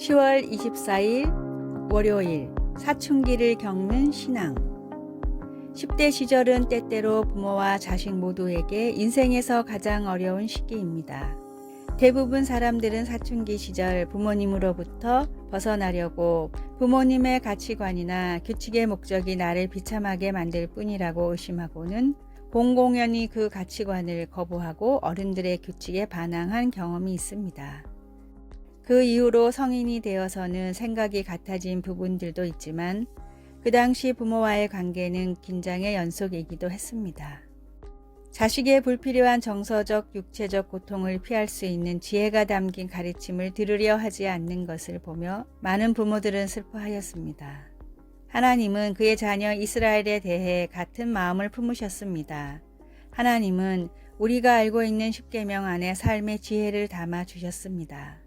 10월 24일 월요일 사춘기를 겪는 신앙. 10대 시절은 때때로 부모와 자식 모두에게 인생에서 가장 어려운 시기입니다. 대부분 사람들은 사춘기 시절 부모님으로부터 벗어나려고 부모님의 가치관이나 규칙의 목적이 나를 비참하게 만들 뿐이라고 의심하고는 공공연히 그 가치관을 거부하고 어른들의 규칙에 반항한 경험이 있습니다. 그 이후로 성인이 되어서는 생각이 같아진 부분들도 있지만 그 당시 부모와의 관계는 긴장의 연속이기도 했습니다. 자식의 불필요한 정서적, 육체적 고통을 피할 수 있는 지혜가 담긴 가르침을 들으려 하지 않는 것을 보며 많은 부모들은 슬퍼하였습니다. 하나님은 그의 자녀 이스라엘에 대해 같은 마음을 품으셨습니다. 하나님은 우리가 알고 있는 십계명 안에 삶의 지혜를 담아 주셨습니다.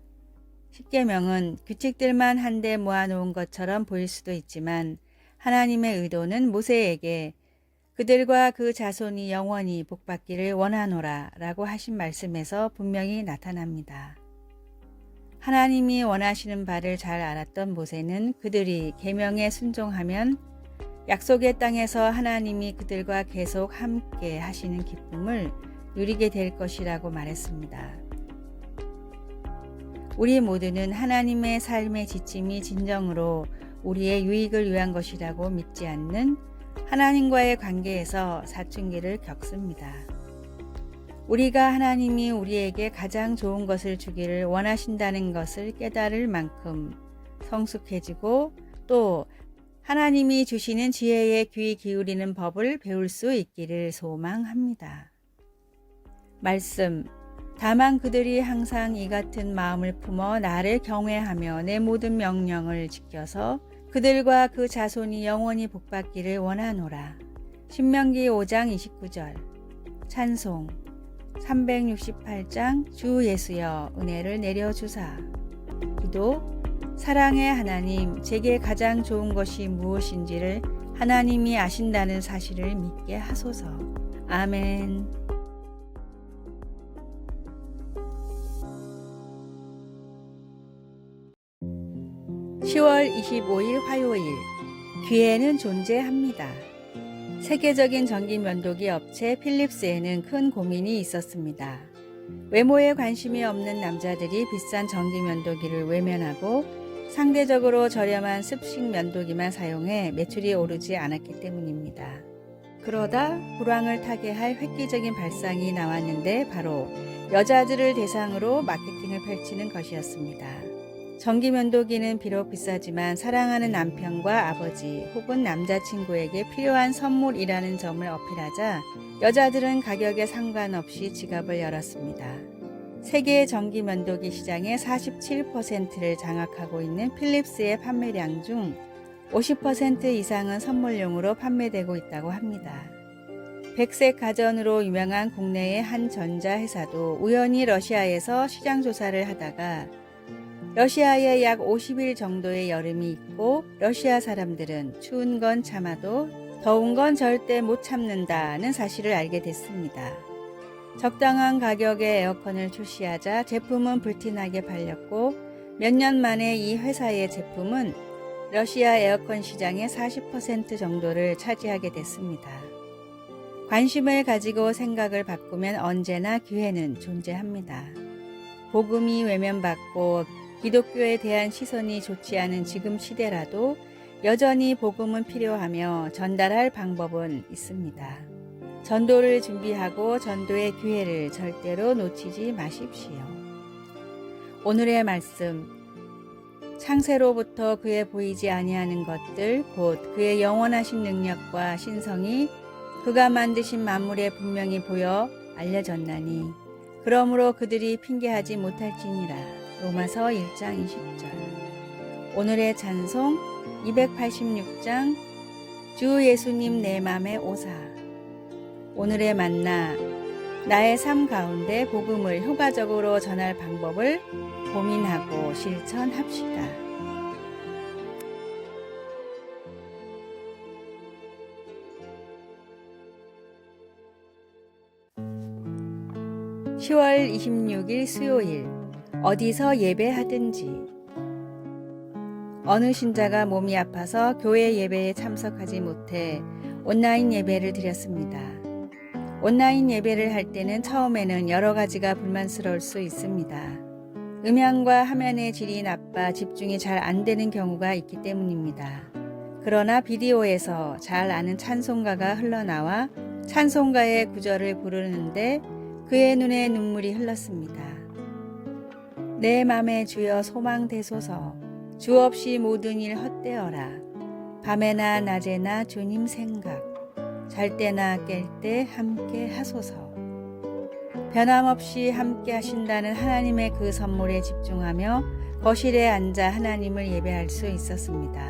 십계명은 규칙들만 한데 모아놓은 것처럼 보일 수도 있지만 하나님의 의도는 모세에게 그들과 그 자손이 영원히 복받기를 원하노라 라고 하신 말씀에서 분명히 나타납니다. 하나님이 원하시는 바를 잘 알았던 모세는 그들이 계명에 순종하면 약속의 땅에서 하나님이 그들과 계속 함께 하시는 기쁨을 누리게 될 것이라고 말했습니다. 우리 모두는 하나님의 삶의 지침이 진정으로 우리의 유익을 위한 것이라고 믿지 않는 하나님과의 관계에서 사춘기를 겪습니다. 우리가 하나님이 우리에게 가장 좋은 것을 주기를 원하신다는 것을 깨달을 만큼 성숙해지고 또 하나님이 주시는 지혜에 귀 기울이는 법을 배울 수 있기를 소망합니다. 말씀. 다만 그들이 항상 이 같은 마음을 품어 나를 경외하며 내 모든 명령을 지켜서 그들과 그 자손이 영원히 복받기를 원하노라. 신명기 5장 29절. 찬송 368장 주 예수여 은혜를 내려주사. 기도. 사랑의 하나님, 제게 가장 좋은 것이 무엇인지를 하나님이 아신다는 사실을 믿게 하소서. 아멘. 10월 25일 화요일. 귀에는 존재합니다. 세계적인 전기 면도기 업체 필립스에는 큰 고민이 있었습니다. 외모에 관심이 없는 남자들이 비싼 전기 면도기를 외면하고 상대적으로 저렴한 습식 면도기만 사용해 매출이 오르지 않았기 때문입니다. 그러다 불황을 타게 할 획기적인 발상이 나왔는데 바로 여자들을 대상으로 마케팅을 펼치는 것이었습니다. 전기 면도기는 비록 비싸지만 사랑하는 남편과 아버지 혹은 남자친구에게 필요한 선물이라는 점을 어필하자 여자들은 가격에 상관없이 지갑을 열었습니다. 세계 전기 면도기 시장의 47%를 장악하고 있는 필립스의 판매량 중 50% 이상은 선물용으로 판매되고 있다고 합니다. 백색 가전으로 유명한 국내의 한 전자회사도 우연히 러시아에서 시장 조사를 하다가 러시아에 약 50일 정도의 여름이 있고 러시아 사람들은 추운 건 참아도 더운 건 절대 못 참는다는 사실을 알게 됐습니다. 적당한 가격의 에어컨을 출시하자 제품은 불티나게 팔렸고 몇 년 만에 이 회사의 제품은 러시아 에어컨 시장의 40% 정도를 차지하게 됐습니다. 관심을 가지고 생각을 바꾸면 언제나 기회는 존재합니다. 복음이 외면받고 기독교에 대한 시선이 좋지 않은 지금 시대라도 여전히 복음은 필요하며 전달할 방법은 있습니다. 전도를 준비하고 전도의 기회를 절대로 놓치지 마십시오. 오늘의 말씀. 창세로부터 그의 보이지 아니하는 것들 곧 그의 영원하신 능력과 신성이 그가 만드신 만물에 분명히 보여 알려졌나니 그러므로 그들이 핑계하지 못할지니라. 로마서 1장 20절. 오늘의 찬송 286장 주 예수님 내 맘에 오사. 오늘의 만나. 나의 삶 가운데 복음을 효과적으로 전할 방법을 고민하고 실천합시다. (10월 26일) 수요일. 어디서 예배하든지. 어느 신자가 몸이 아파서 교회 예배에 참석하지 못해 온라인 예배를 드렸습니다. 온라인 예배를 할 때는 처음에는 여러 가지가 불만스러울 수 있습니다. 음향과 화면의 질이 나빠 집중이 잘 안 되는 경우가 있기 때문입니다. 그러나 비디오에서 잘 아는 찬송가가 흘러나와 찬송가의 구절을 부르는데 그의 눈에 눈물이 흘렀습니다. 내 맘에 주여 소망되소서, 주 없이 모든 일 헛되어라. 밤에나 낮에나 주님 생각, 잘 때나 깰 때 함께 하소서. 변함없이 함께 하신다는 하나님의 그 선물에 집중하며 거실에 앉아 하나님을 예배할 수 있었습니다.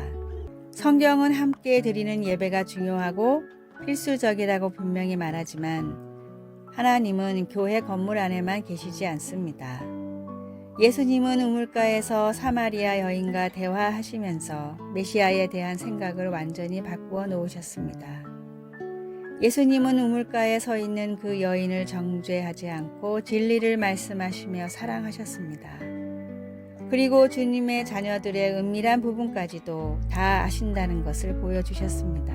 성경은 함께 드리는 예배가 중요하고 필수적이라고 분명히 말하지만 하나님은 교회 건물 안에만 계시지 않습니다. 예수님은 우물가에서 사마리아 여인과 대화하시면서 메시아에 대한 생각을 완전히 바꾸어 놓으셨습니다. 예수님은 우물가에 서 있는 그 여인을 정죄하지 않고 진리를 말씀하시며 사랑하셨습니다. 그리고 주님의 자녀들의 은밀한 부분까지도 다 아신다는 것을 보여주셨습니다.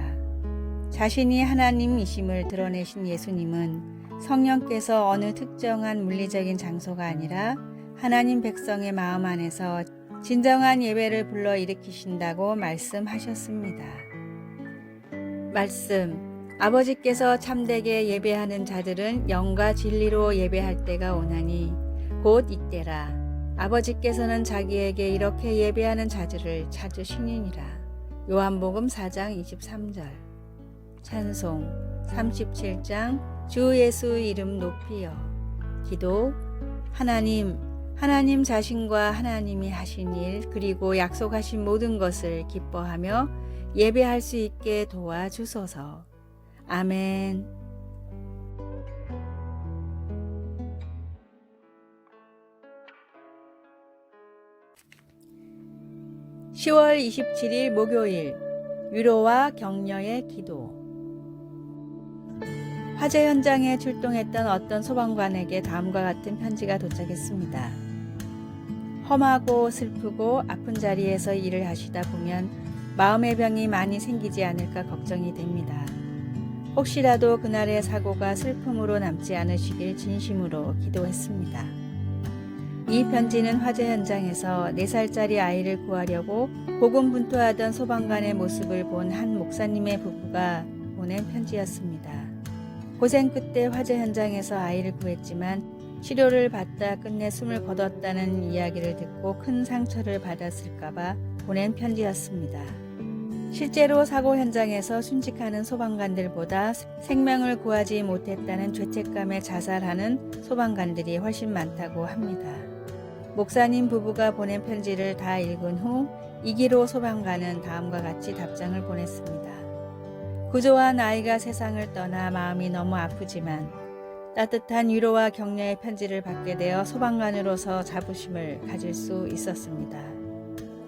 자신이 하나님이심을 드러내신 예수님은 성령께서 어느 특정한 물리적인 장소가 아니라 하나님 백성의 마음 안에서 진정한 예배를 불러일으키신다고 말씀하셨습니다. 말씀, 아버지께서 참되게 예배하는 자들은 영과 진리로 예배할 때가 오나니 곧 이때라. 아버지께서는 자기에게 이렇게 예배하는 자들을 찾으시니라. 요한복음 4장 23절. 찬송 37장 주 예수 이름 높이여. 기도, 하나님 자신과 하나님이 하신 일 그리고 약속하신 모든 것을 기뻐하며 예배할 수 있게 도와주소서. 아멘. 10월 27일 목요일 위로와 격려의 기도. 화재 현장에 출동했던 어떤 소방관에게 다음과 같은 편지가 도착했습니다. 험하고 슬프고 아픈 자리에서 일을 하시다 보면 마음의 병이 많이 생기지 않을까 걱정이 됩니다. 혹시라도 그날의 사고가 슬픔으로 남지 않으시길 진심으로 기도했습니다. 이 편지는 화재 현장에서 4살짜리 아이를 구하려고 고군분투하던 소방관의 모습을 본 한 목사님의 부부가 보낸 편지였습니다. 고생 끝에 화재 현장에서 아이를 구했지만 치료를 받다 끝내 숨을 거뒀다는 이야기를 듣고 큰 상처를 받았을까봐 보낸 편지였습니다. 실제로 사고 현장에서 순직하는 소방관들보다 생명을 구하지 못했다는 죄책감에 자살하는 소방관들이 훨씬 많다고 합니다. 목사님 부부가 보낸 편지를 다 읽은 후 이기로 소방관은 다음과 같이 답장을 보냈습니다. 구조한 아이가 세상을 떠나 마음이 너무 아프지만 따뜻한 위로와 격려의 편지를 받게 되어 소방관으로서 자부심을 가질 수 있었습니다.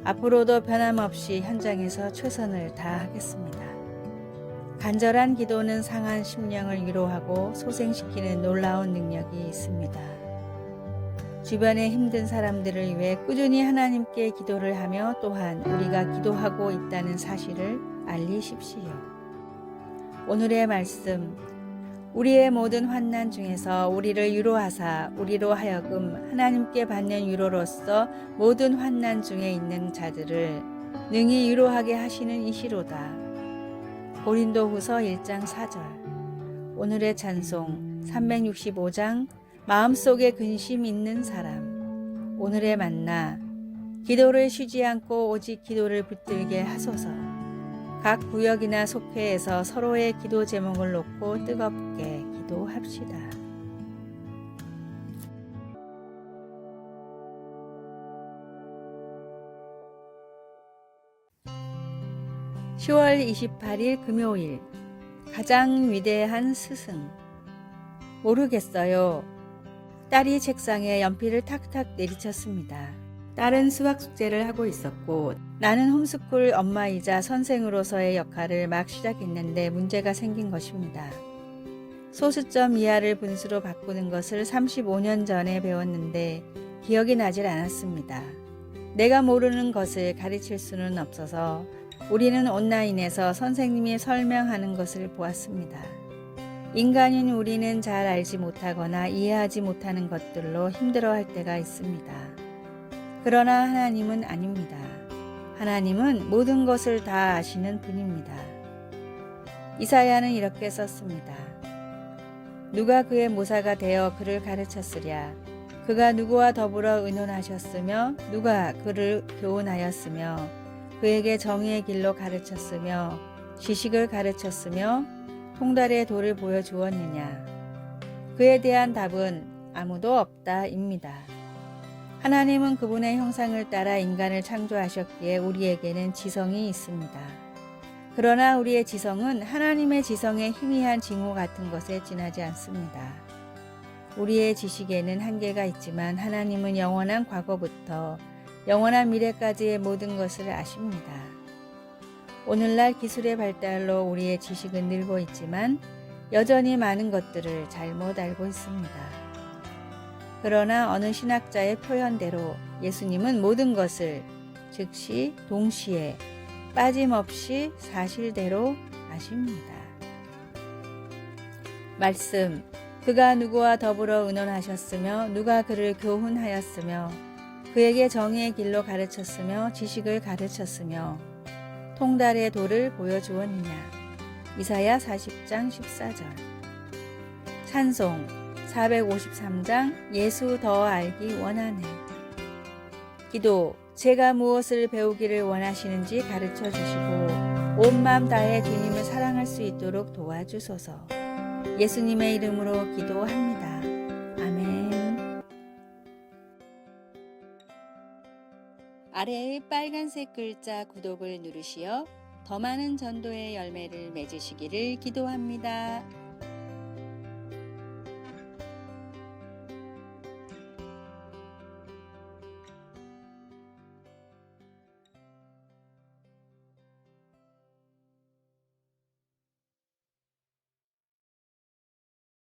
앞으로도 변함없이 현장에서 최선을 다하겠습니다. 간절한 기도는 상한 심령을 위로하고 소생시키는 놀라운 능력이 있습니다. 주변의 힘든 사람들을 위해 꾸준히 하나님께 기도를 하며 또한 우리가 기도하고 있다는 사실을 알리십시오. 오늘의 말씀, 우리의 모든 환난 중에서 우리를 위로하사 우리로 하여금 하나님께 받는 위로로서 모든 환난 중에 있는 자들을 능히 위로하게 하시는 이시로다. 고린도후서 1장 4절. 오늘의 찬송 365장 마음속에 근심 있는 사람. 오늘의 만나, 기도를 쉬지 않고 오직 기도를 붙들게 하소서. 각 구역이나 속회에서 서로의 기도 제목을 놓고 뜨겁게 기도합시다. (10월 28일) 금요일. 가장 위대한 스승. 모르겠어요. 딸이 책상에 연필을 탁탁 내리쳤습니다. 딸은 수학 숙제를 하고 있었고 나는 홈스쿨 엄마이자 선생으로서의 역할을 막 시작했는데 문제가 생긴 것입니다. 소수점 이하를 분수로 바꾸는 것을 35년 전에 배웠는데 기억이 나질 않았습니다. 내가 모르는 것을 가르칠 수는 없어서 우리는 온라인에서 선생님이 설명하는 것을 보았습니다. 인간인 우리는 잘 알지 못하거나 이해하지 못하는 것들로 힘들어할 때가 있습니다. 그러나 하나님은 아닙니다. 하나님은 모든 것을 다 아시는 분입니다. 이사야는 이렇게 썼습니다. 누가 그의 모사가 되어 그를 가르쳤으랴. 그가 누구와 더불어 의논하셨으며 누가 그를 교훈하였으며 그에게 정의의 길로 가르쳤으며 지식을 가르쳤으며 통달의 도를 보여주었느냐. 그에 대한 답은 아무도 없다입니다. 하나님은 그분의 형상을 따라 인간을 창조하셨기에 우리에게는 지성이 있습니다. 그러나 우리의 지성은 하나님의 지성의 희미한 징후 같은 것에 지나지 않습니다. 우리의 지식에는 한계가 있지만 하나님은 영원한 과거부터 영원한 미래까지의 모든 것을 아십니다. 오늘날 기술의 발달로 우리의 지식은 늘고 있지만 여전히 많은 것들을 잘못 알고 있습니다. 그러나 어느 신학자의 표현대로 예수님은 모든 것을 즉시 동시에 빠짐없이 사실대로 아십니다. 말씀, 그가 누구와 더불어 의논하셨으며 누가 그를 교훈하였으며 그에게 정의의 길로 가르쳤으며 지식을 가르쳤으며 통달의 도를 보여주었느냐. 이사야 40장 14절. 찬송 453장 예수 더 알기 원하네. 기도, 제가 무엇을 배우기를 원하시는지 가르쳐 주시고 온 마음 다해 주님을 사랑할 수 있도록 도와주소서. 예수님의 이름으로 기도합니다. 아멘. 아래의 빨간색 글자 구독을 누르시어 더 많은 전도의 열매를 맺으시기를 기도합니다.